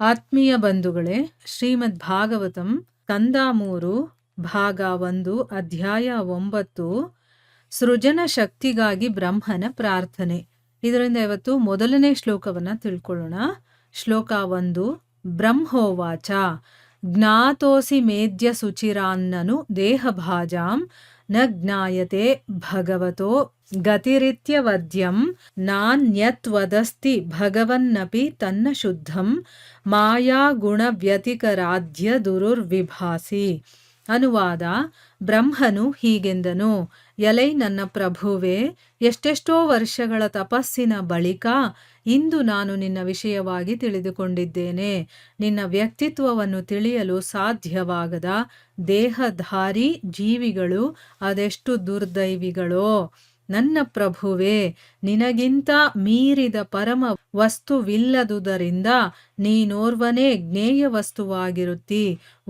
ಆತ್ಮೀಯ ಬಂಧುಗಳೇ, ಶ್ರೀಮದ್ ಭಾಗವತಂ ಕಂದ 3 ಭಾಗ 1 ಅಧ್ಯಾಯ 9 ಸೃಜನ ಶಕ್ತಿಗಾಗಿ ಬ್ರಹ್ಮನ ಪ್ರಾರ್ಥನೆ. ಇದರಿಂದ ಇವತ್ತು ಮೊದಲನೇ ಶ್ಲೋಕವನ್ನ ತಿಳ್ಕೊಳ್ಳೋಣ. ಶ್ಲೋಕ 1. ಬ್ರಹ್ಮೋವಾಚ ಜ್ಞಾತೋಸಿ ಮೇದ್ಯ ಸುಚಿರಾನ್ನನು ದೇಹಭಾಜಾಂ ನ ಜ್ಞಾಯತೆ ಭಗವತೋ ಗತಿರಿತ್ಯವದ್ಯಂ ನಾನ್ಯತ್ವದಸ್ತಿ ಭಗವನ್ನಪಿ ತನ್ನ ಶುದ್ಧಂ ಮಾಯಾ ಗುಣ ವ್ಯತಿಕರಾಧ್ಯ ದುರುರ್ವಿಭಾಸಿ. ಅನುವಾದ: ಬ್ರಹ್ಮನು ಹೀಗೆಂದನು, ಎಲೈ ನನ್ನ ಪ್ರಭುವೇ, ಎಷ್ಟೆಷ್ಟೋ ವರ್ಷಗಳ ತಪಸ್ಸಿನ ಬಳಿಕ ಇಂದು ನಾನು ನಿನ್ನ ವಿಷಯವಾಗಿ ತಿಳಿದುಕೊಂಡಿದ್ದೇನೆ. ನಿನ್ನ ವ್ಯಕ್ತಿತ್ವವನ್ನು ತಿಳಿಯಲು ಸಾಧ್ಯವಾಗದ ದೇಹಧಾರಿ ಜೀವಿಗಳು ಅದೆಷ್ಟು ದುರ್ದೈವಿಗಳೋ. ನನ್ನ ಪ್ರಭುವೇ, ನಿನಗಿಂತ ಮೀರಿದ ಪರಮ ವಸ್ತುವಿಲ್ಲದುದರಿಂದ ನೀನೋರ್ವನೇ ಜ್ಞೇಯ ವಸ್ತುವಾಗಿರುತ್ತಿ.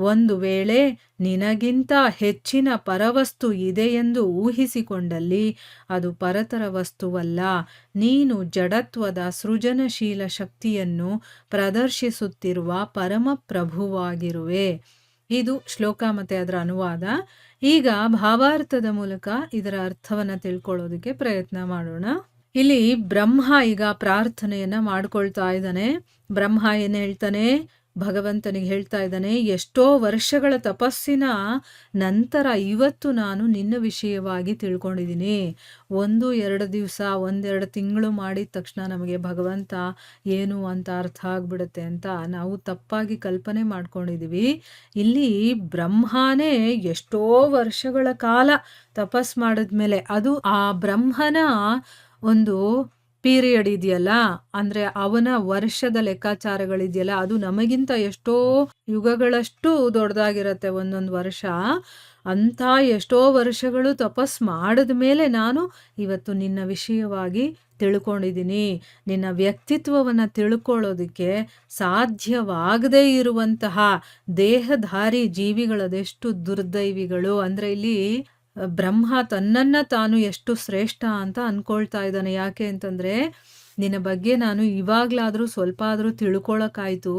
ಒಂದು ವೇಳೆ ನಿನಗಿಂತ ಹೆಚ್ಚಿನ ಪರವಸ್ತು ಇದೆಯೆಂದು ಊಹಿಸಿಕೊಂಡಲ್ಲಿ ಅದು ಪರತರ ವಸ್ತುವಲ್ಲ. ನೀನು ಜಡತ್ವದ ಸೃಜನಶೀಲ ಶಕ್ತಿಯನ್ನು ಪ್ರದರ್ಶಿಸುತ್ತಿರುವ ಪರಮ ಪ್ರಭುವಾಗಿರುವೆ. ಇದು ಶ್ಲೋಕ ಮತ್ತೆ ಅದರ ಅನುವಾದ. ಈಗ ಭಾವಾರ್ಥದ ಮೂಲಕ ಇದರ ಅರ್ಥವನ್ನ ತಿಳ್ಕೊಳ್ಳೋದಕ್ಕೆ ಪ್ರಯತ್ನ ಮಾಡೋಣ. ಇಲ್ಲಿ ಬ್ರಹ್ಮ ಈಗ ಪ್ರಾರ್ಥನೆಯನ್ನ ಮಾಡ್ಕೊಳ್ತಾ ಇದ್ದಾನೆ. ಬ್ರಹ್ಮ ಏನ್ ಹೇಳ್ತಾನೆ? ಭಗವಂತನಿಗೆ ಹೇಳ್ತಾ ಇದ್ದಾನೆ, ಎಷ್ಟೋ ವರ್ಷಗಳ ತಪಸ್ಸಿನ ನಂತರ ಇವತ್ತು ನಾನು ನಿನ್ನ ವಿಷಯವಾಗಿ ತಿಳ್ಕೊಂಡಿದ್ದೀನಿ. 1-2 ದಿವಸ 1-2 ತಿಂಗಳು ಮಾಡಿದ ತಕ್ಷಣ ನಮಗೆ ಭಗವಂತ ಏನು ಅಂತ ಅರ್ಥ ಆಗ್ಬಿಡುತ್ತೆ ಅಂತ ನಾವು ತಪ್ಪಾಗಿ ಕಲ್ಪನೆ ಮಾಡ್ಕೊಂಡಿದೀವಿ. ಇಲ್ಲಿ ಬ್ರಹ್ಮನೇ ಎಷ್ಟೋ ವರ್ಷಗಳ ಕಾಲ ತಪಸ್ ಮಾಡಿದ್ಮೇಲೆ, ಅದು ಆ ಬ್ರಹ್ಮನ ಒಂದು ಪೀರಿಯಡ್ ಇದೆಯಲ್ಲ, ಅಂದ್ರೆ ಅವನ ವರ್ಷದ ಲೆಕ್ಕಾಚಾರಗಳಿದೆಯಲ್ಲ, ಅದು ನಮಗಿಂತ ಎಷ್ಟೋ ಯುಗಗಳಷ್ಟು ದೊಡ್ಡದಾಗಿರತ್ತೆ ಒಂದೊಂದು ವರ್ಷ. ಅಂತ ಎಷ್ಟೋ ವರ್ಷಗಳು ತಪಸ್ ಮಾಡಿದ ಮೇಲೆ ನಾನು ಇವತ್ತು ನಿನ್ನ ವಿಷಯವಾಗಿ ತಿಳ್ಕೊಂಡಿದ್ದೀನಿ. ನಿನ್ನ ವ್ಯಕ್ತಿತ್ವವನ್ನು ತಿಳ್ಕೊಳ್ಳೋದಕ್ಕೆ ಸಾಧ್ಯವಾಗದೇ ಇರುವಂತಹ ದೇಹಧಾರಿ ಜೀವಿಗಳದೆಷ್ಟು ದುರ್ದೈವಿಗಳು. ಅಂದ್ರೆ ಇಲ್ಲಿ ಬ್ರಹ್ಮ ತನ್ನನ್ನ ತಾನು ಎಷ್ಟು ಶ್ರೇಷ್ಠ ಅಂತ ಅನ್ಕೊಳ್ತಾ ಇದ್ದಾನೆ. ಯಾಕೆ ಅಂತಂದ್ರೆ, ನಿನ್ನ ಬಗ್ಗೆ ನಾನು ಇವಾಗ್ಲಾದ್ರೂ ಸ್ವಲ್ಪ ಆದ್ರೂ ತಿಳ್ಕೊಳಕ್ಕಾಯ್ತು,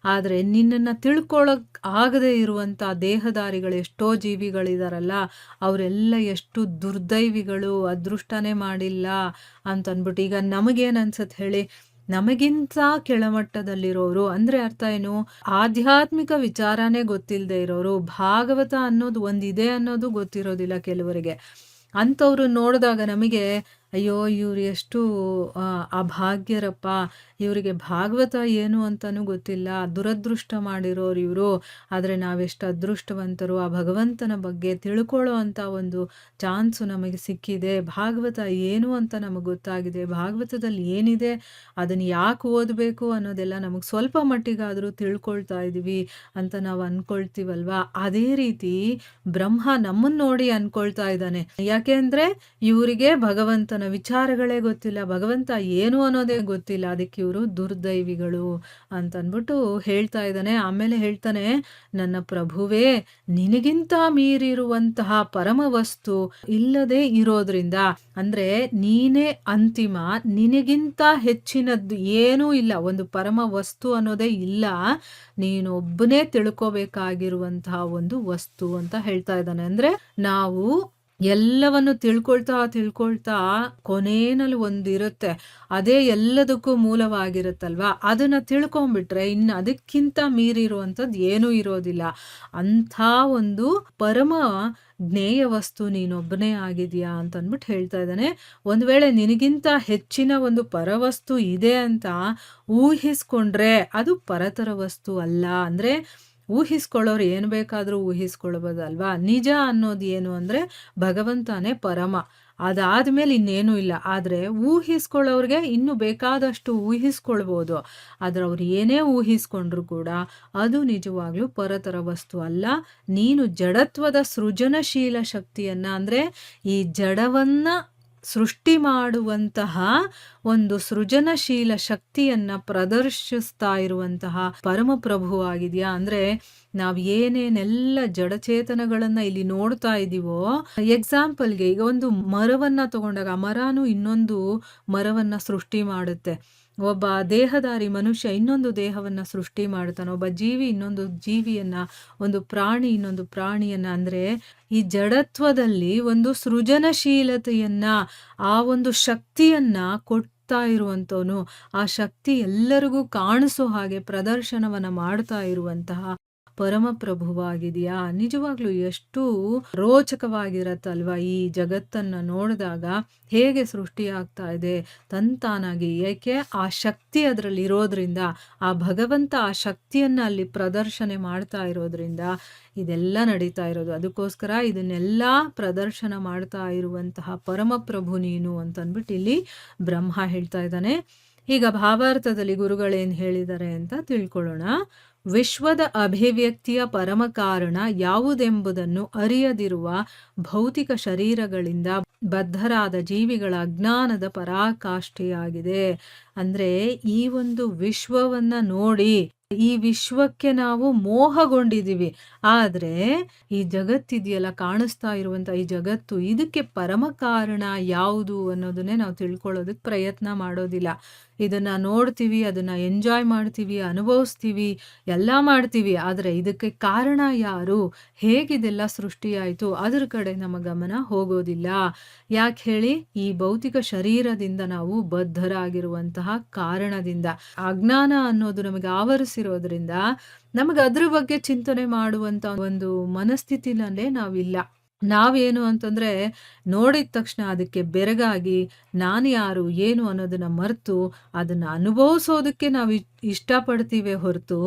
ಆದ್ರೆ ನಿನ್ನನ್ನ ತಿಳ್ಕೊಳಕ್ ಆಗದೆ ಇರುವಂತ ದೇಹದಾರಿಗಳು ಎಷ್ಟೋ ಜೀವಿಗಳಿದಾರಲ್ಲ, ಅವರೆಲ್ಲ ಎಷ್ಟು ದುರ್ದೈವಿಗಳು, ಅದೃಷ್ಟನೇ ಮಾಡಿಲ್ಲ ಅಂತನ್ಬಿಟ್ಟು. ಈಗ ನಮಗೇನ್ ಅನ್ಸತ್ ಹೇಳಿ? ನಮಗಿಂತ ಕೆಳಮಟ್ಟದಲ್ಲಿರೋರು ಅಂದ್ರೆ ಅರ್ಥ ಏನು? ಆಧ್ಯಾತ್ಮಿಕ ವಿಚಾರನೇ ಗೊತ್ತಿಲ್ಲದೆ ಇರೋರು, ಭಾಗವತ ಅನ್ನೋದು ಒಂದಿದೆ ಅನ್ನೋದು ಗೊತ್ತಿರೋದಿಲ್ಲ ಕೆಲವರಿಗೆ. ಅಂಥವ್ರು ನೋಡಿದಾಗ ನಮಗೆ ಅಯ್ಯೋ, ಇವ್ರು ಎಷ್ಟು ಅಭಾಗ್ಯರಪ್ಪ, ಇವರಿಗೆ ಭಾಗವತ ಏನು ಅಂತಾನೂ ಗೊತ್ತಿಲ್ಲ, ದುರದೃಷ್ಟ ಮಾಡಿರೋರು ಇವರು. ಆದರೆ ನಾವೆಷ್ಟು ಅದೃಷ್ಟವಂತರು, ಆ ಭಗವಂತನ ಬಗ್ಗೆ ತಿಳ್ಕೊಳ್ಳೋ ಅಂತ ಒಂದು ಚಾನ್ಸು ನಮಗೆ ಸಿಕ್ಕಿದೆ. ಭಾಗವತ ಏನು ಅಂತ ನಮಗೆ ಗೊತ್ತಾಗಿದೆ, ಭಾಗವತದಲ್ಲಿ ಏನಿದೆ, ಅದನ್ನು ಯಾಕೆ ಓದಬೇಕು ಅನ್ನೋದೆಲ್ಲ ನಮಗೆ ಸ್ವಲ್ಪ ಮಟ್ಟಿಗಾದರೂ ತಿಳ್ಕೊಳ್ತಾ ಇದ್ದೀವಿ ಅಂತ ನಾವು ಅನ್ಕೊಳ್ತೀವಲ್ವಾ. ಅದೇ ರೀತಿ ಬ್ರಹ್ಮ ನಮ್ಮನ್ನು ನೋಡಿ ಅನ್ಕೊಳ್ತಾ ಇದ್ದಾನೆ. ಯಾಕೆ ಅಂದ್ರೆ ಇವರಿಗೆ ಭಗವಂತನ ವಿಚಾರಗಳೇ ಗೊತ್ತಿಲ್ಲ, ಭಗವಂತ ಏನು ಅನ್ನೋದೇ ಗೊತ್ತಿಲ್ಲ, ಅದಕ್ಕೆ ಇವರು ದುರ್ದೈವಿಗಳು ಅಂತ ಅಂದ್ಬಿಟ್ಟು ಹೇಳ್ತಾ ಇದ್ದಾನೆ. ಆಮೇಲೆ ಹೇಳ್ತಾನೆ, ನನ್ನ ಪ್ರಭುವೇ, ನಿನಗಿಂತ ಮೀರಿರುವಂತಹ ಪರಮ ವಸ್ತು ಇಲ್ಲದೆ ಇರೋದ್ರಿಂದ, ಅಂದ್ರೆ ನೀನೇ ಅಂತಿಮ, ನಿನಗಿಂತ ಹೆಚ್ಚಿನದ್ದು ಏನೂ ಇಲ್ಲ, ಒಂದು ಪರಮ ವಸ್ತು ಅನ್ನೋದೇ ಇಲ್ಲ, ನೀನೊಬ್ಬನೇ ತಿಳ್ಕೋಬೇಕಾಗಿರುವಂತಹ ಒಂದು ವಸ್ತು ಅಂತ ಹೇಳ್ತಾ ಇದ್ದಾನೆ. ಅಂದ್ರೆ ನಾವು ಎಲ್ಲವನ್ನು ತಿಳ್ಕೊಳ್ತಾ ಕೊನೆಯಲ್ಲಿ ಒಂದಿರುತ್ತೆ, ಅದೇ ಎಲ್ಲದಕ್ಕೂ ಮೂಲವಾಗಿರುತ್ತಲ್ವಾ, ಅದನ್ನ ತಿಳ್ಕೊಂಡ್ಬಿಟ್ರೆ ಇನ್ನು ಅದಕ್ಕಿಂತ ಮೀರಿರುವಂಥದ್ದು ಏನೂ ಇರೋದಿಲ್ಲ. ಅಂಥ ಒಂದು ಪರಮ ಜ್ಞೇಯ ವಸ್ತು ನೀನೊಬ್ಬನೇ ಆಗಿದೆಯಾ ಅಂತ ಅಂದ್ಬಿಟ್ಟು ಹೇಳ್ತಾ ಇದ್ದಾನೆ. ಒಂದು ವೇಳೆ ನಿನಗಿಂತ ಹೆಚ್ಚಿನ ಒಂದು ಪರವಸ್ತು ಇದೆ ಅಂತ ಊಹಿಸ್ಕೊಂಡ್ರೆ ಅದು ಪರತರ ವಸ್ತು ಅಲ್ಲ. ಅಂದ್ರೆ ಊಹಿಸ್ಕೊಳ್ಳೋರು ಏನು ಬೇಕಾದರೂ ಊಹಿಸ್ಕೊಳ್ಬೋದಲ್ವಾ. ನಿಜ ಅನ್ನೋದು ಏನು ಅಂದರೆ ಭಗವಂತನೇ ಪರಮ, ಅದಾದ್ಮೇಲೆ ಇನ್ನೇನೂ ಇಲ್ಲ. ಆದರೆ ಊಹಿಸ್ಕೊಳ್ಳೋರಿಗೆ ಇನ್ನೂ ಬೇಕಾದಷ್ಟು ಊಹಿಸ್ಕೊಳ್ಬೋದು, ಆದರೆ ಅವ್ರು ಏನೇ ಊಹಿಸ್ಕೊಂಡ್ರು ಕೂಡ ಅದು ನಿಜವಾಗ್ಲೂ ಪರತರ ವಸ್ತು ಅಲ್ಲ. ನೀನು ಜಡತ್ವದ ಸೃಜನಶೀಲ ಶಕ್ತಿಯನ್ನ, ಅಂದರೆ ಈ ಜಡವನ್ನ ಸೃಷ್ಟಿ ಮಾಡುವಂತಹ ಒಂದು ಸೃಜನಶೀಲ ಶಕ್ತಿಯನ್ನ ಪ್ರದರ್ಶಿಸ್ತಾ ಇರುವಂತಹ ಪರಮ ಪ್ರಭುವಾಗಿದೆಯಾ. ಅಂದ್ರೆ ನಾವ್ ಏನೇನೆಲ್ಲ ಜಡಚೇತನಗಳನ್ನ ಇಲ್ಲಿ ನೋಡ್ತಾ ಇದೀವೋ, ಎಕ್ಸಾಂಪಲ್ಗೆ ಈಗ ಒಂದು ಮರವನ್ನ ತಗೊಂಡಾಗ ಆ ಮರನು ಇನ್ನೊಂದು ಮರವನ್ನ ಸೃಷ್ಟಿ ಮಾಡುತ್ತೆ. ಒಬ್ಬ ದೇಹಧಾರಿ ಮನುಷ್ಯ ಇನ್ನೊಂದು ದೇಹವನ್ನ ಸೃಷ್ಟಿ ಮಾಡ್ತಾನೆ, ಒಬ್ಬ ಜೀವಿ ಇನ್ನೊಂದು ಜೀವಿಯನ್ನ, ಒಂದು ಪ್ರಾಣಿ ಇನ್ನೊಂದು ಪ್ರಾಣಿಯನ್ನ. ಅಂದ್ರೆ ಈ ಜಡತ್ವದಲ್ಲಿ ಒಂದು ಸೃಜನಶೀಲತೆಯನ್ನ, ಆ ಒಂದು ಶಕ್ತಿಯನ್ನ ಕೊಡ್ತಾ ಇರುವಂತವನು, ಆ ಶಕ್ತಿ ಎಲ್ಲರಿಗೂ ಕಾಣಿಸೋ ಹಾಗೆ ಪ್ರದರ್ಶನವನ್ನ ಮಾಡ್ತಾ ಇರುವಂತಹ ಪರಮಪ್ರಭುವಾಗಿದೆಯಾ. ನಿಜವಾಗ್ಲೂ ಎಷ್ಟು ರೋಚಕವಾಗಿರತ್ತಲ್ವಾ ಈ ಜಗತ್ತನ್ನ ನೋಡಿದಾಗ, ಹೇಗೆ ಸೃಷ್ಟಿಯಾಗ್ತಾ ಇದೆ ತಂತಾನಾಗಿ. ಏಕೆ? ಆ ಶಕ್ತಿ ಅದರಲ್ಲಿ ಇರೋದ್ರಿಂದ, ಆ ಭಗವಂತ ಆ ಶಕ್ತಿಯನ್ನ ಅಲ್ಲಿ ಪ್ರದರ್ಶನ ಮಾಡ್ತಾ ಇರೋದ್ರಿಂದ ಇದೆಲ್ಲ ನಡೀತಾ ಇರೋದು. ಅದಕ್ಕೋಸ್ಕರ ಇದನ್ನೆಲ್ಲ ಪ್ರದರ್ಶನ ಮಾಡ್ತಾ ಇರುವಂತಹ ಪರಮಪ್ರಭು ನೀನು ಅಂತಂದ್ಬಿಟ್ಟು ಇಲ್ಲಿ ಬ್ರಹ್ಮ ಹೇಳ್ತಾ ಇದ್ದಾನೆ. ಈಗ ಭಾವಾರ್ಥದಲ್ಲಿ ಗುರುಗಳೇನು ಹೇಳಿದ್ದಾರೆ ಅಂತ ತಿಳ್ಕೊಳ್ಳೋಣ. ವಿಶ್ವದ ಅಭಿವ್ಯಕ್ತಿಯ ಪರಮ ಕಾರಣ ಯಾವುದೆಂಬುದನ್ನು ಅರಿಯದಿರುವ ಭೌತಿಕ ಶರೀರಗಳಿಂದ ಬದ್ಧರಾದ ಜೀವಿಗಳ ಅಜ್ಞಾನದ ಪರಾಕಾಷ್ಠೆಯಾಗಿದೆ. ಅಂದ್ರೆ ಈ ಒಂದು ವಿಶ್ವವನ್ನ ನೋಡಿ, ಈ ವಿಶ್ವಕ್ಕೆ ನಾವು ಮೋಹಗೊಂಡಿದ್ದೀವಿ. ಆದ್ರೆ ಈ ಜಗತ್ತಿದೆಯಲ್ಲ, ಕಾಣಿಸ್ತಾ ಇರುವಂತ ಈ ಜಗತ್ತು, ಇದಕ್ಕೆ ಪರಮ ಕಾರಣ ಯಾವುದು ಅನ್ನೋದನ್ನೇ ನಾವು ತಿಳ್ಕೊಳ್ಳೋದಕ್ಕೆ ಪ್ರಯತ್ನ ಮಾಡೋದಿಲ್ಲ. ಇದನ್ನ ನೋಡ್ತೀವಿ, ಅದನ್ನ ಎಂಜಾಯ್ ಮಾಡ್ತೀವಿ, ಅನುಭವಿಸ್ತೀವಿ, ಎಲ್ಲ ಮಾಡ್ತೀವಿ. ಆದ್ರೆ ಇದಕ್ಕೆ ಕಾರಣ ಯಾರು, ಹೇಗಿದೆಲ್ಲ ಸೃಷ್ಟಿಯಾಯಿತು, ಅದ್ರ ಕಡೆ ನಮ್ಮ ಗಮನ ಹೋಗೋದಿಲ್ಲ. ಯಾಕೆ ಹೇಳಿ? ಈ ಭೌತಿಕ ಶರೀರದಿಂದ ನಾವು ಬದ್ಧರಾಗಿರುವಂತಹ ಕಾರಣದಿಂದ, ಅಜ್ಞಾನ ಅನ್ನೋದು ನಮಗೆ ಆವರಿಸಿರೋದ್ರಿಂದ ನಮಗೆ ಅದ್ರ ಬಗ್ಗೆ ಚಿಂತನೆ ಮಾಡುವಂತ ಒಂದು ಮನಸ್ಥಿತಿನಲ್ಲೇ ನಾವಿಲ್ಲ. ನಾವೇನು ಅಂತಂದ್ರೆ ನೋಡಿದ ತಕ್ಷಣ ಅದಕ್ಕೆ ಬೆರಗಾಗಿ ನಾನು ಯಾರು ಏನು ಅನ್ನೋದನ್ನ ಮರೆತು ಅದನ್ನ ಅನುಭವಿಸೋದಕ್ಕೆ ನಾವು ಇಷ್ಟಪಡ್ತೀವಿ ಹೊರತು,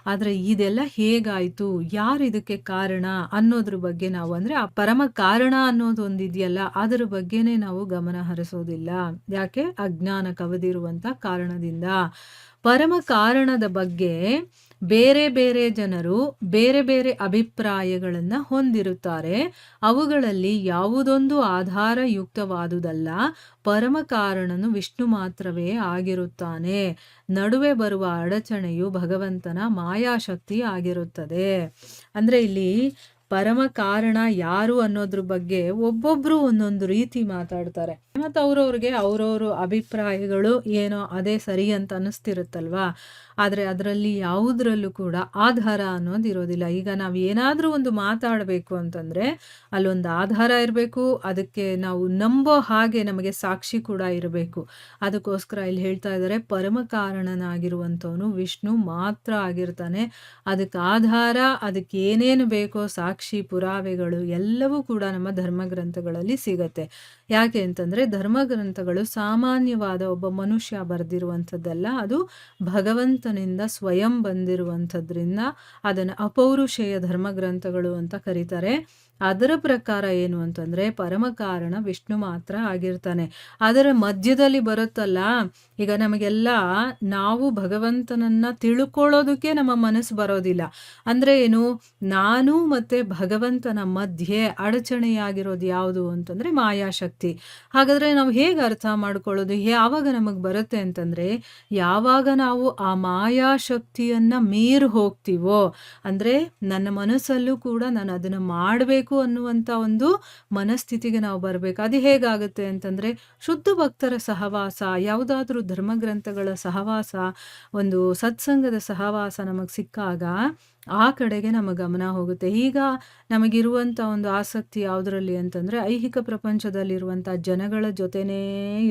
ಆದ್ರೆ ಇದೆಲ್ಲ ಹೇಗಾಯ್ತು, ಯಾರು ಇದಕ್ಕೆ ಕಾರಣ ಅನ್ನೋದ್ರ ಬಗ್ಗೆ ನಾವು, ಅಂದ್ರೆ ಆ ಪರಮ ಕಾರಣ ಅನ್ನೋದು ಒಂದಿದೆಯಲ್ಲ, ಅದರ ಬಗ್ಗೆನೇ ನಾವು ಗಮನ ಹರಿಸೋದಿಲ್ಲ. ಯಾಕೆ? ಅಜ್ಞಾನ ಕವಿದಿರುವಂತ ಕಾರಣದಿಂದ. ಪರಮ ಕಾರಣದ ಬಗ್ಗೆ ಬೇರೆ ಬೇರೆ ಜನರು ಬೇರೆ ಬೇರೆ ಅಭಿಪ್ರಾಯಗಳನ್ನ ಹೊಂದಿರುತ್ತಾರೆ. ಅವುಗಳಲ್ಲಿ ಯಾವುದೊಂದು ಆಧಾರಯುಕ್ತವಾದುದಲ್ಲ. ಪರಮ ಕಾರಣನು ವಿಷ್ಣು ಮಾತ್ರವೇ ಆಗಿರುತ್ತಾನೆ. ನಡುವೆ ಬರುವ ಅಡಚಣೆಯು ಭಗವಂತನ ಮಾಯಾಶಕ್ತಿ ಆಗಿರುತ್ತದೆ. ಅಂದ್ರೆ ಇಲ್ಲಿ ಪರಮ ಕಾರಣ ಯಾರು ಅನ್ನೋದ್ರ ಬಗ್ಗೆ ಒಬ್ಬೊಬ್ರು ಒಂದೊಂದು ರೀತಿ ಮಾತಾಡ್ತಾರೆ. ಮತ್ತು ಅವ್ರವ್ರಿಗೆ ಅವ್ರವ್ರ ಅಭಿಪ್ರಾಯಗಳು ಏನೋ ಅದೇ ಸರಿ ಅಂತ ಅನ್ನಿಸ್ತಿರುತ್ತಲ್ವಾ. ಆದ್ರೆ ಅದರಲ್ಲಿ ಯಾವುದ್ರಲ್ಲೂ ಕೂಡ ಆಧಾರ ಅನ್ನೋದು ಇರೋದಿಲ್ಲ. ಈಗ ನಾವು ಏನಾದ್ರೂ ಒಂದು ಮಾತಾಡಬೇಕು ಅಂತಂದ್ರೆ ಅಲ್ಲೊಂದು ಆಧಾರ ಇರಬೇಕು, ಅದಕ್ಕೆ ನಾವು ನಂಬೋ ಹಾಗೆ ನಮಗೆ ಸಾಕ್ಷಿ ಕೂಡ ಇರಬೇಕು. ಅದಕ್ಕೋಸ್ಕರ ಇಲ್ಲಿ ಹೇಳ್ತಾ ಇದ್ದಾರೆ, ಪರಮ ಕಾರಣನಾಗಿರುವಂಥವನು ವಿಷ್ಣು ಮಾತ್ರ ಆಗಿರ್ತಾನೆ. ಅದಕ್ಕೆ ಆಧಾರ, ಅದಕ್ಕೆ ಏನೇನು ಬೇಕೋ ಸಾಕ್ಷಿ ಪುರಾವೆಗಳು ಎಲ್ಲವೂ ಕೂಡ ನಮ್ಮ ಧರ್ಮಗ್ರಂಥಗಳಲ್ಲಿ ಸಿಗತ್ತೆ. ಯಾಕೆ ಅಂತಂದ್ರೆ ಧರ್ಮಗ್ರಂಥಗಳು ಸಾಮಾನ್ಯವಾದ ಒಬ್ಬ ಮನುಷ್ಯ ಬರೆದಿರುವಂಥದ್ದಲ್ಲ, ಅದು ಭಗವಂತನಿಂದ ಸ್ವಯಂ ಬಂದಿರುವಂಥದ್ರಿಂದ ಅದನ್ನು ಅಪೌರುಷೇಯ ಧರ್ಮಗ್ರಂಥಗಳು ಅಂತ ಕರೀತಾರೆ. ಅದರ ಪ್ರಕಾರ ಏನು ಅಂತಂದ್ರೆ ಪರಮ ಕಾರಣ ವಿಷ್ಣು ಮಾತ್ರ ಆಗಿರ್ತಾನೆ. ಅದರ ಮಧ್ಯದಲ್ಲಿ ಬರುತ್ತಲ್ಲ, ಈಗ ನಮಗೆಲ್ಲ ನಾವು ಭಗವಂತನನ್ನ ತಿಳ್ಕೊಳ್ಳೋದಕ್ಕೆ ನಮ್ಮ ಮನಸ್ಸು ಬರೋದಿಲ್ಲ. ಅಂದ್ರೆ ಏನು? ನಾನು ಮತ್ತೆ ಭಗವಂತನ ಮಧ್ಯೆ ಅಡಚಣೆಯಾಗಿರೋದು ಯಾವುದು ಅಂತಂದ್ರೆ ಮಾಯಾಶಕ್ತಿ. ಹಾಗಾದ್ರೆ ನಾವು ಹೇಗೆ ಅರ್ಥ ಮಾಡ್ಕೊಳ್ಳೋದು, ಯಾವಾಗ ನಮಗೆ ಬರುತ್ತೆ ಅಂತಂದ್ರೆ ಯಾವಾಗ ನಾವು ಆ ಮಾಯಾಶಕ್ತಿಯನ್ನ ಮೀರಿ ಹೋಗ್ತೀವೋ, ಅಂದ್ರೆ ನನ್ನ ಮನಸ್ಸಲ್ಲೂ ಕೂಡ ನಾನು ಅದನ್ನ ಮಾಡಬೇಕು ಅನ್ನುವಂತ ಒಂದು ಮನಸ್ಥಿತಿಗೆ ನಾವು ಬರ್ಬೇಕು. ಅದು ಹೇಗಾಗುತ್ತೆ ಅಂತಂದ್ರೆ ಶುದ್ಧ ಭಕ್ತರ ಸಹವಾಸ, ಯಾವುದಾದ್ರೂ ಧರ್ಮಗ್ರಂಥಗಳ ಸಹವಾಸ, ಒಂದು ಸತ್ಸಂಗದ ಸಹವಾಸ ನಮಗ್ ಸಿಕ್ಕಾಗ ಆ ಕಡೆಗೆ ನಮ್ಮ ಗಮನ ಹೋಗುತ್ತೆ. ಈಗ ನಮಗಿರುವಂತ ಒಂದು ಆಸಕ್ತಿ ಯಾವುದರಲ್ಲಿ ಅಂತಂದ್ರೆ ಐಹಿಕ ಪ್ರಪಂಚದಲ್ಲಿರುವಂತ ಜನಗಳ ಜೊತೆನೇ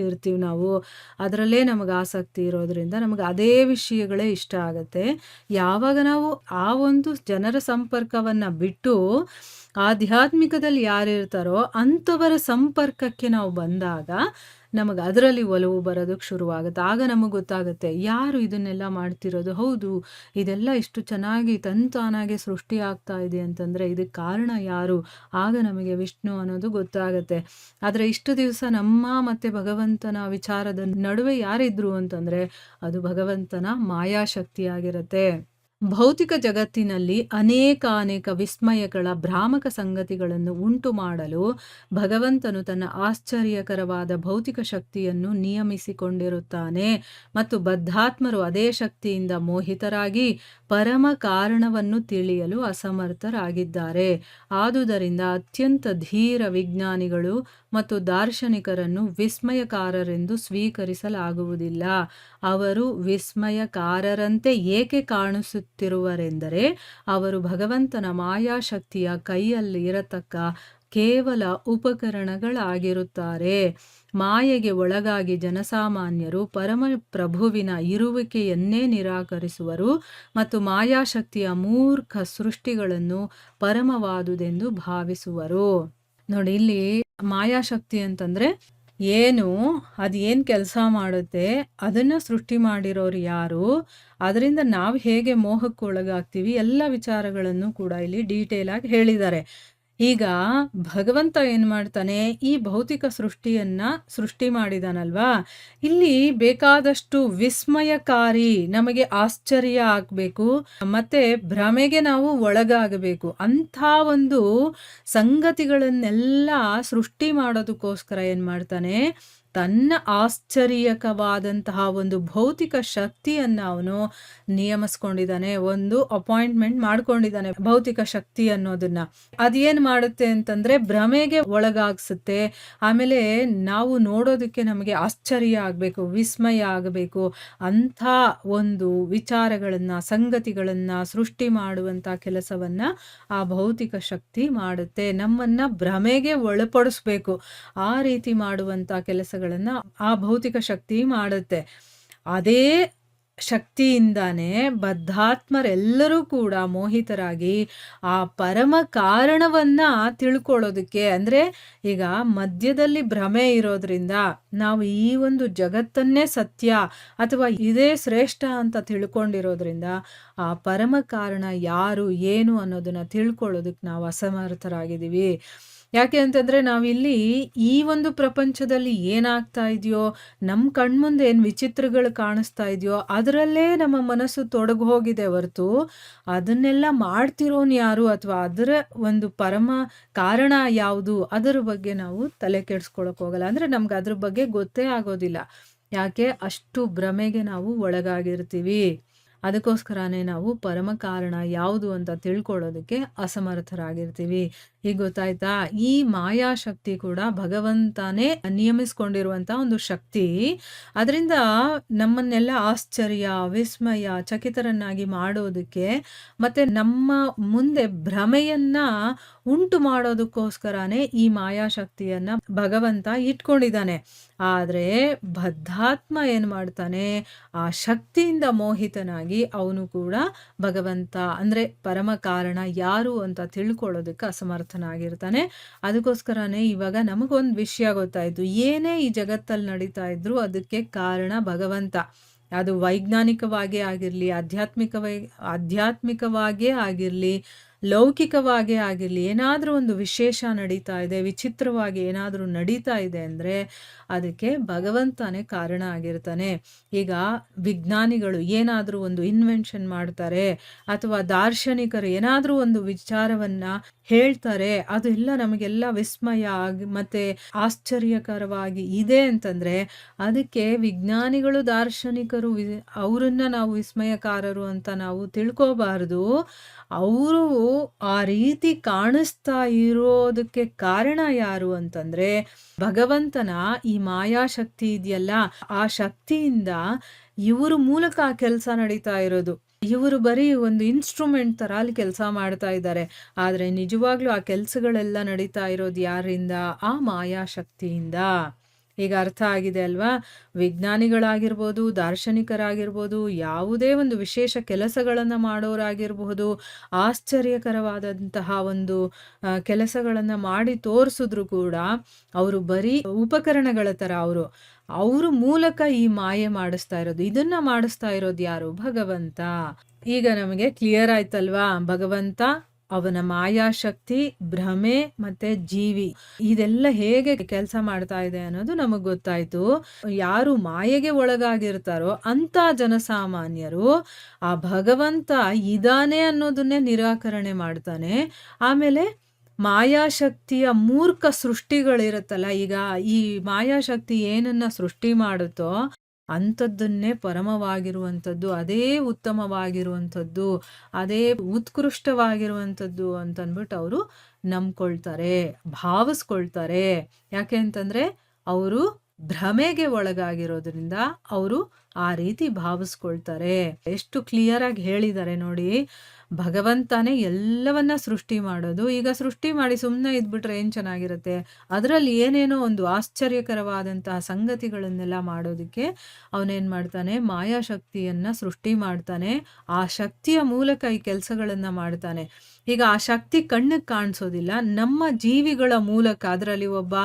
ಇರ್ತೀವಿ ನಾವು. ಅದರಲ್ಲೇ ನಮಗೆ ಆಸಕ್ತಿ ಇರೋದ್ರಿಂದ ನಮಗೆ ಅದೇ ವಿಷಯಗಳೇ ಇಷ್ಟ ಆಗತ್ತೆ. ಯಾವಾಗ ನಾವು ಆ ಒಂದು ಜನರ ಸಂಪರ್ಕವನ್ನ ಬಿಟ್ಟು ಆಧ್ಯಾತ್ಮಿಕದಲ್ಲಿ ಯಾರಿರ್ತಾರೋ ಅಂಥವರ ಸಂಪರ್ಕಕ್ಕೆ ನಾವು ಬಂದಾಗ ನಮಗೆ ಅದರಲ್ಲಿ ಒಲವು ಬರೋದಕ್ಕೆ ಶುರುವಾಗುತ್ತೆ. ಆಗ ನಮಗೆ ಗೊತ್ತಾಗುತ್ತೆ ಯಾರು ಇದನ್ನೆಲ್ಲ ಮಾಡ್ತಿರೋದು. ಹೌದು, ಇದೆಲ್ಲ ಇಷ್ಟು ಚೆನ್ನಾಗಿ ತಂತಾನಾಗೆ ಸೃಷ್ಟಿ ಆಗ್ತಾ ಇದೆ ಅಂತಂದ್ರೆ ಇದಕ್ಕೆ ಕಾರಣ ಯಾರು. ಆಗ ನಮಗೆ ವಿಷ್ಣು ಅನ್ನೋದು ಗೊತ್ತಾಗುತ್ತೆ. ಆದ್ರೆ ಇಷ್ಟು ದಿವಸ ನಮ್ಮ ಮತ್ತೆ ಭಗವಂತನ ವಿಚಾರದ ನಡುವೆ ಯಾರಿದ್ರು ಅಂತಂದ್ರೆ ಅದು ಭಗವಂತನ ಮಾಯಾಶಕ್ತಿ ಆಗಿರುತ್ತೆ. ಭೌತಿಕ ಜಗತ್ತಿನಲ್ಲಿ ಅನೇಕ ವಿಸ್ಮಯಗಳ ಭ್ರಾಮಕ ಸಂಗತಿಗಳನ್ನು ಉಂಟು ಮಾಡಲು ಭಗವಂತನು ತನ್ನ ಆಶ್ಚರ್ಯಕರವಾದ ಭೌತಿಕ ಶಕ್ತಿಯನ್ನು ನಿಯಮಿಸಿಕೊಂಡಿರುತ್ತಾನೆ ಮತ್ತು ಬದ್ಧಾತ್ಮರು ಅದೇ ಶಕ್ತಿಯಿಂದ ಮೋಹಿತರಾಗಿ ಪರಮ ಕಾರಣವನ್ನು ತಿಳಿಯಲು ಅಸಮರ್ಥರಾಗಿದ್ದಾರೆ. ಆದುದರಿಂದ ಅತ್ಯಂತ ಧೀರ ವಿಜ್ಞಾನಿಗಳು ಮತ್ತು ದಾರ್ಶನಿಕರನ್ನು ವಿಸ್ಮಯಕಾರರೆಂದು ಸ್ವೀಕರಿಸಲಾಗುವುದಿಲ್ಲ. ಅವರು ವಿಸ್ಮಯಕಾರರಂತೆ ಏಕೆ ಕಾಣಿಸುತ್ತಿರುವರೆಂದರೆ ಅವರು ಭಗವಂತನ ಮಾಯಾಶಕ್ತಿಯ ಕೈಯಲ್ಲಿ ಇರತಕ್ಕ ಕೇವಲ ಉಪಕರಣಗಳಾಗಿರುತ್ತಾರೆ. ಮಾಯೆಗೆ ಒಳಗಾಗಿ ಜನಸಾಮಾನ್ಯರು ಪರಮ ಪ್ರಭುವಿನ ಇರುವಿಕೆಯನ್ನೇ ನಿರಾಕರಿಸುವರು ಮತ್ತು ಮಾಯಾಶಕ್ತಿಯ ಮೂರ್ಖ ಸೃಷ್ಟಿಗಳನ್ನು ಪರಮವಾದುದೆಂದು ಭಾವಿಸುವರು. ನೋಡಿ, ಇಲ್ಲಿ ಮಾಯಾಶಕ್ತಿ ಅಂತಂದ್ರೆ ಏನು, ಅದು ಏನು ಕೆಲಸ ಮಾಡುತ್ತೆ, ಅದನ್ನ ಸೃಷ್ಟಿ ಮಾಡಿರೋರು ಯಾರು, ಅದರಿಂದ ನಾವು ಹೇಗೆ ಮೋಹಕ್ಕೆ ಒಳಗಾಗ್ತೀವಿ, ಎಲ್ಲ ವಿಚಾರಗಳನ್ನು ಕೂಡ ಇಲ್ಲಿ ಡೀಟೇಲ್ ಆಗಿ ಹೇಳಿದ್ದಾರೆ. ಈಗ ಭಗವಂತ ಏನ್ ಮಾಡ್ತಾನೆ, ಈ ಭೌತಿಕ ಸೃಷ್ಟಿಯನ್ನ ಸೃಷ್ಟಿ ಮಾಡಿದಾನಲ್ವಾ, ಇಲ್ಲಿ ಬೇಕಾದಷ್ಟು ವಿಸ್ಮಯಕಾರಿ, ನಮಗೆ ಆಶ್ಚರ್ಯ ಆಗ್ಬೇಕು ಮತ್ತೆ ಭ್ರಮೆಗೆ ನಾವು ಒಳಗಾಗಬೇಕು ಅಂಥ ಒಂದು ಸಂಗತಿಗಳನ್ನೆಲ್ಲ ಸೃಷ್ಟಿ ಮಾಡೋದಕ್ಕೋಸ್ಕರ ಏನ್ ಮಾಡ್ತಾನೆ, ತನ್ನ ಆಶ್ಚರ್ಯಕವಾದಂತಹ ಒಂದು ಭೌತಿಕ ಶಕ್ತಿಯನ್ನ ಅವನು ನಿಯಮಿಸ್ಕೊಂಡಿದ್ದಾನೆ, ಒಂದು ಅಪಾಯಿಂಟ್ಮೆಂಟ್ ಮಾಡ್ಕೊಂಡಿದ್ದಾನೆ. ಭೌತಿಕ ಶಕ್ತಿ ಅನ್ನೋದನ್ನ ಅದೇನ್ ಮಾಡುತ್ತೆ ಅಂತಂದ್ರೆ ಭ್ರಮೆಗೆ ಒಳಗಾಗ್ಸುತ್ತೆ. ಆಮೇಲೆ ನಾವು ನೋಡೋದಕ್ಕೆ ನಮಗೆ ಆಶ್ಚರ್ಯ ಆಗ್ಬೇಕು, ವಿಸ್ಮಯ ಆಗಬೇಕು ಅಂಥ ಒಂದು ವಿಚಾರಗಳನ್ನ, ಸಂಗತಿಗಳನ್ನ ಸೃಷ್ಟಿ ಮಾಡುವಂತ ಕೆಲಸವನ್ನ ಆ ಭೌತಿಕ ಶಕ್ತಿ ಮಾಡುತ್ತೆ. ನಮ್ಮನ್ನ ಭ್ರಮೆಗೆ ಒಳಪಡಿಸ್ಬೇಕು, ಆ ರೀತಿ ಮಾಡುವಂತ ಕೆಲಸಗಳನ್ನ ಆ ಭೌತಿಕ ಶಕ್ತಿ ಮಾಡುತ್ತೆ. ಅದೇ ಶಕ್ತಿಯಿಂದಾನೇ ಬದ್ಧಾತ್ಮರೆಲ್ಲರೂ ಕೂಡ ಮೋಹಿತರಾಗಿ ಆ ಪರಮ ಕಾರಣವನ್ನ ತಿಳ್ಕೊಳ್ಳೋದಕ್ಕೆ, ಅಂದ್ರೆ ಈಗ ಮಧ್ಯದಲ್ಲಿ ಭ್ರಮೆ ಇರೋದ್ರಿಂದ ನಾವು ಈ ಒಂದು ಜಗತ್ತನ್ನೇ ಸತ್ಯ ಅಥವಾ ಇದೇ ಶ್ರೇಷ್ಠ ಅಂತ ತಿಳ್ಕೊಂಡಿರೋದ್ರಿಂದ ಆ ಪರಮ ಕಾರಣ ಯಾರು ಏನು ಅನ್ನೋದನ್ನ ತಿಳ್ಕೊಳ್ಳೋದಕ್ಕೆ ನಾವು ಅಸಮರ್ಥರಾಗಿದ್ದೀವಿ. ಯಾಕೆ ಅಂತಂದ್ರೆ ನಾವಿಲ್ಲಿ ಈ ಒಂದು ಪ್ರಪಂಚದಲ್ಲಿ ಏನಾಗ್ತಾ ಇದೆಯೋ, ನಮ್ಮ ಕಣ್ಮುಂದೆ ಏನು ವಿಚಿತ್ರಗಳು ಕಾಣಿಸ್ತಾ ಇದೆಯೋ ಅದರಲ್ಲೇ ನಮ್ಮ ಮನಸ್ಸು ತೊಡಗು ಹೋಗಿದೆ ಹೊರತು ಅದನ್ನೆಲ್ಲ ಮಾಡ್ತಿರೋನು ಯಾರು ಅಥವಾ ಅದರ ಒಂದು ಪರಮ ಕಾರಣ ಯಾವುದು ಅದರ ಬಗ್ಗೆ ನಾವು ತಲೆ ಕೆಡಿಸ್ಕೊಳಕ್ ಹೋಗಲ್ಲ. ಅಂದ್ರೆ ನಮ್ಗೆ ಅದ್ರ ಬಗ್ಗೆ ಗೊತ್ತೇ ಆಗೋದಿಲ್ಲ. ಯಾಕೆ, ಅಷ್ಟು ಭ್ರಮೆಗೆ ನಾವು ಒಳಗಾಗಿರ್ತೀವಿ. ಅದಕ್ಕೋಸ್ಕರನೇ ನಾವು ಪರಮ ಕಾರಣ ಯಾವುದು ಅಂತ ತಿಳ್ಕೊಳ್ಳೋದಕ್ಕೆ ಅಸಮರ್ಥರಾಗಿರ್ತೀವಿ. ಈಗ ಗೊತ್ತಾಯ್ತಾ, ಈ ಮಾಯಾಶಕ್ತಿ ಕೂಡ ಭಗವಂತನೇ ನಿಯಮಿಸ್ಕೊಂಡಿರುವಂತ ಒಂದು ಶಕ್ತಿ. ಅದರಿಂದ ನಮ್ಮನ್ನೆಲ್ಲ ಆಶ್ಚರ್ಯ, ವಿಸ್ಮಯ, ಚಕಿತರನ್ನಾಗಿ ಮಾಡೋದಕ್ಕೆ ಮತ್ತೆ ನಮ್ಮ ಮುಂದೆ ಭ್ರಮೆಯನ್ನ ಉಂಟು ಮಾಡೋದಕ್ಕೋಸ್ಕರನೇ ಈ ಮಾಯಾಶಕ್ತಿಯನ್ನ ಭಗವಂತ ಇಟ್ಕೊಂಡಿದ್ದಾನೆ. ಆದ್ರೆ ಬದ್ಧಾತ್ಮ ಏನ್ ಮಾಡ್ತಾನೆ, ಆ ಶಕ್ತಿಯಿಂದ ಮೋಹಿತನಾಗಿ ಅವನು ಕೂಡ ಭಗವಂತ ಅಂದ್ರೆ ಪರಮ ಕಾರಣ ಯಾರು ಅಂತ ತಿಳ್ಕೊಳ್ಳೋದಕ್ಕೆ ಅಸಮರ್ಥನಾಗಿರ್ತಾನೆ. ಅದಕ್ಕೋಸ್ಕರನೇ ಇವಾಗ ನಮಗೊಂದು ವಿಷಯ ಗೊತ್ತಾಯ್ತು, ಏನೇ ಈ ಜಗತ್ತಲ್ಲಿ ನಡೀತಾ ಇದ್ರು ಅದಕ್ಕೆ ಕಾರಣ ಭಗವಂತ. ಅದು ವೈಜ್ಞಾನಿಕವಾಗೇ ಆಗಿರ್ಲಿ, ಆಧ್ಯಾತ್ಮಿಕವಾಗೇ ಆಗಿರ್ಲಿ, ಲೌಕಿಕವಾಗೇ ಆಗಿರ್ಲಿ, ಏನಾದ್ರೂ ಒಂದು ವಿಶೇಷ ನಡೀತಾ ಇದೆ, ವಿಚಿತ್ರವಾಗಿ ಏನಾದ್ರೂ ನಡೀತಾ ಇದೆ ಅಂದ್ರೆ ಅದಕ್ಕೆ ಭಗವಂತನೇ ಕಾರಣ ಆಗಿರ್ತಾನೆ. ಈಗ ವಿಜ್ಞಾನಿಗಳು ಏನಾದ್ರೂ ಒಂದು ಇನ್ವೆನ್ಷನ್ ಮಾಡ್ತಾರೆ ಅಥವಾ ದಾರ್ಶನಿಕರು ಏನಾದ್ರೂ ಒಂದು ವಿಚಾರವನ್ನ ಹೇಳ್ತಾರೆ, ಅದೆಲ್ಲ ನಮಗೆಲ್ಲ ವಿಸ್ಮಯ ಮತ್ತೆ ಆಶ್ಚರ್ಯಕರವಾಗಿ ಇದೆ ಅಂತಂದ್ರೆ ಅದಕ್ಕೆ ವಿಜ್ಞಾನಿಗಳು, ದಾರ್ಶನಿಕರು ಅವರನ್ನ ನಾವು ವಿಸ್ಮಯಕಾರರು ಅಂತ ನಾವು ತಿಳ್ಕೋಬಾರ್ದು. ಅವರು ಆ ರೀತಿ ಕಾಣಿಸ್ತಾ ಇರೋದಕ್ಕೆ ಕಾರಣ ಯಾರು ಅಂತಂದ್ರೆ ಭಗವಂತನ ಈ ಮಾಯಾಶಕ್ತಿ ಇದೆಯಲ್ಲ, ಆ ಶಕ್ತಿಯಿಂದ ಇವ್ರ ಮೂಲಕ ಆ ಕೆಲಸ ನಡೀತಾ ಇರೋದು. ಇವರು ಬರೀ ಒಂದು ಇನ್ಸ್ಟ್ರೂಮೆಂಟ್ ತರ ಅಲ್ಲಿ ಕೆಲಸ ಮಾಡ್ತಾ ಇದ್ದಾರೆ. ಆದ್ರೆ ನಿಜವಾಗ್ಲೂ ಆ ಕೆಲಸಗಳೆಲ್ಲ ನಡೀತಾ ಇರೋದು ಯಾರಿಂದ? ಆ ಮಾಯಾಶಕ್ತಿಯಿಂದ. ಈಗ ಅರ್ಥ ಆಗಿದೆ ಅಲ್ವಾ? ವಿಜ್ಞಾನಿಗಳಾಗಿರ್ಬೋದು, ದಾರ್ಶನಿಕರಾಗಿರ್ಬೋದು, ಯಾವುದೇ ಒಂದು ವಿಶೇಷ ಕೆಲಸಗಳನ್ನ ಮಾಡೋರಾಗಿರಬಹುದು, ಆಶ್ಚರ್ಯಕರವಾದಂತಹ ಒಂದು ಕೆಲಸಗಳನ್ನ ಮಾಡಿ ತೋರಿಸಿದ್ರು ಕೂಡ ಅವರು ಬರೀ ಉಪಕರಣಗಳ ತರ ಅವ್ರ ಮೂಲಕ ಈ ಮಾಯೆ ಮಾಡಿಸ್ತಾ ಇರೋದು. ಇದನ್ನ ಮಾಡಿಸ್ತಾ ಇರೋದು ಯಾರು? ಭಗವಂತ. ಈಗ ನಮಗೆ ಕ್ಲಿಯರ್ ಆಯ್ತಲ್ವಾ? ಭಗವಂತ ಅವನ ಮಾಯಾಶಕ್ತಿ, ಭ್ರಮೆ ಮತ್ತೆ ಜೀವಿ ಇದೆಲ್ಲ ಹೇಗೆ ಕೆಲಸ ಮಾಡ್ತಾ ಇದೆ ಅನ್ನೋದು ನಮಗ್ ಗೊತ್ತಾಯ್ತು. ಯಾರು ಮಾಯೆಗೆ ಒಳಗಾಗಿರ್ತಾರೋ ಅಂತ ಜನಸಾಮಾನ್ಯರು ಆ ಭಗವಂತ ಇದಾನೆ ಅನ್ನೋದನ್ನೇ ನಿರಾಕರಣೆ ಮಾಡ್ತಾನೆ. ಆಮೇಲೆ ಮಾಯಾಶಕ್ತಿಯ ಮೂರ್ಖ ಸೃಷ್ಟಿಗಳಿರುತ್ತಲ್ಲ, ಈಗ ಈ ಮಾಯಾಶಕ್ತಿ ಏನನ್ನ ಸೃಷ್ಟಿ ಮಾಡುತ್ತೋ ಅಂಥದ್ದನ್ನೇ ಪರಮವಾಗಿರುವಂಥದ್ದು, ಅದೇ ಉತ್ತಮವಾಗಿರುವಂಥದ್ದು, ಅದೇ ಉತ್ಕೃಷ್ಟವಾಗಿರುವಂಥದ್ದು ಅಂತಂದ್ಬಿಟ್ಟು ಅವರು ನಂಬ್ಕೊಳ್ತಾರೆ, ಭಾವಿಸ್ಕೊಳ್ತಾರೆ. ಯಾಕೆ ಅಂತಂದ್ರೆ ಅವರು ಭ್ರಮೆಗೆ ಒಳಗಾಗಿರೋದ್ರಿಂದ ಅವರು ಆ ರೀತಿ ಭಾವಿಸ್ಕೊಳ್ತಾರೆ. ಎಷ್ಟು ಕ್ಲಿಯರ್ ಆಗಿ ಹೇಳಿದ್ದಾರೆ ನೋಡಿ. ಭಗವಂತನೇ ಎಲ್ಲವನ್ನ ಸೃಷ್ಟಿ ಮಾಡೋದು. ಈಗ ಸೃಷ್ಟಿ ಮಾಡಿ ಸುಮ್ಮನೆ ಇದ್ಬಿಟ್ರೆ ಏನ್ ಚೆನ್ನಾಗಿರುತ್ತೆ? ಅದರಲ್ಲಿ ಏನೇನೋ ಒಂದು ಆಶ್ಚರ್ಯಕರವಾದಂತಹ ಸಂಗತಿಗಳನ್ನೆಲ್ಲ ಮಾಡೋದಕ್ಕೆ ಅವನೇನ್ ಮಾಡ್ತಾನೆ, ಮಾಯಾಶಕ್ತಿಯನ್ನ ಸೃಷ್ಟಿ ಮಾಡ್ತಾನೆ. ಆ ಶಕ್ತಿಯ ಮೂಲಕ ಈ ಕೆಲಸಗಳನ್ನ ಮಾಡ್ತಾನೆ. ಈಗ ಆ ಶಕ್ತಿ ಕಣ್ಣಿಗೆ ಕಾಣಿಸೋದಿಲ್ಲ. ನಮ್ಮ ಜೀವಿಗಳ ಮೂಲಕ ಅದರಲ್ಲಿ ಒಬ್ಬ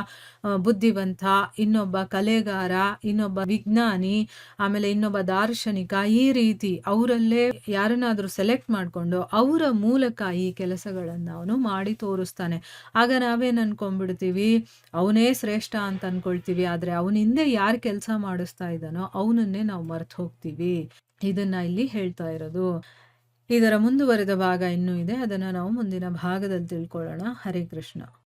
ಬುದ್ಧಿವಂತ, ಇನ್ನೊಬ್ಬ ಕಲೆಗಾರ, ಇನ್ನೊಬ್ಬ ವಿಜ್ಞಾನಿ, ಆಮೇಲೆ ಇನ್ನೊಬ್ಬ ದಾರ್ಶನಿಕ, ಈ ರೀತಿ ಅವರಲ್ಲೇ ಯಾರನ್ನಾದ್ರೂ ಸೆಲೆಕ್ಟ್ ಮಾಡ್ಕೊಂಡು ಅವರ ಮೂಲಕ ಈ ಕೆಲಸಗಳನ್ನ ಅವನು ಮಾಡಿ ತೋರಿಸ್ತಾನೆ. ಆಗ ನಾವೇನ್ ಅನ್ಕೊಂಡ್ಬಿಡ್ತೀವಿ, ಅವನೇ ಶ್ರೇಷ್ಠ ಅಂತ ಅನ್ಕೊಳ್ತೀವಿ. ಆದ್ರೆ ಅವನ ಹಿಂದೆ ಯಾರು ಕೆಲಸ ಮಾಡಿಸ್ತಾ ಇದ್ದಾನೋ ಅವನನ್ನೇ ನಾವು ಮರ್ತು ಹೋಗ್ತೀವಿ. ಇದನ್ನ ಇಲ್ಲಿ ಹೇಳ್ತಾ ಇರೋದು. ಇದರ ಮುಂದುವರೆದ ಭಾಗ ಇನ್ನೂ ಇದೆ. ಅದನ್ನ ನಾವು ಮುಂದಿನ ಭಾಗದಲ್ಲಿ ತಿಳ್ಕೊಳ್ಳೋಣ. ಹರೇ ಕೃಷ್ಣ.